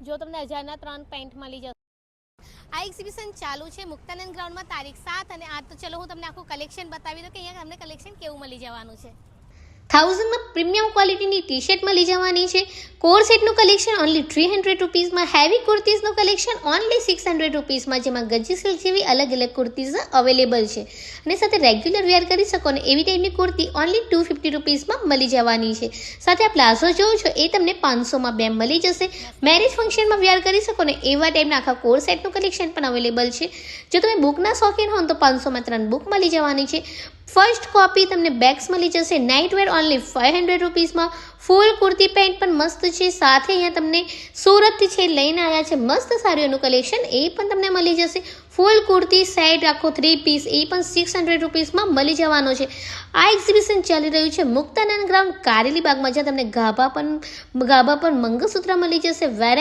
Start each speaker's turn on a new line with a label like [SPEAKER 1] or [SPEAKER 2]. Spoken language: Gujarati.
[SPEAKER 1] જો તમને 1000ના 3 પેન્ટ મળી જશે। આ એક્ઝિબિશન ચાલુ છે મુક્તાનંદ ગ્રાઉન્ડમાં તારીખ 7 અને 8। તો ચલો હું તમને આખું કલેક્શન બતાવી દઉં કે અહીંયા તમને કલેક્શન કેવું મળી જવાનું છે। 1000માં પ્રીમિયમ ક્વોલિટીની ટી શર્ટ મળી જવાની છે। કોર સેટનું કલેક્શન ઓનલી 300 રૂપીસમાં, હેવી કુર્તીઝનું કલેક્શન ઓનલી 600 રૂપીસમાં, જેમાં ગજી સિલ્ક જેવી અલગ અલગ કુર્તીઝ અવેલેબલ છે અને સાથે રેગ્યુલર વેર કરી શકો ને એવી ટાઈપની કુર્તી ઓનલી 250 રૂપીસમાં મળી જવાની છે। સાથે આ પ્લાઝો જોવો છો એ તમને 500માં બે મળી જશે। મેરેજ ફંક્શનમાં વેર કરી શકો ને એવા ટાઈપના આખા કોર સેટનું કલેક્શન પણ અવેલેબલ છે। જો તમે બુકના શોખીન હો તો 500માં 3 બુક મળી જવાની છે। ફર્સ્ટ કોપી તમને બેગ્સ મળી જશે night were only 500 રૂપીસમાં। Full kurti pant પણ મસ્ત છે, સાથે અહીંયા તમને સુરતથી છે લઈને આવ્યા છે મસ્ત સારું એનું કલેક્શન, એ પણ તમને મળી જશે। ફૂલ કુર્તી સેટ આખો 3 પીસ એ પણ 600 રૂપીસમાં મળી જવાનો છે। આ એક્ઝિબિશન ચાલી રહ્યું છે મુક્તાનંદ ગ્રાઉન્ડ કારેલી બાગમાં, જ્યાં તમને ગાભા પર મંગળસૂત્ર મળી જશે। વેરાયટી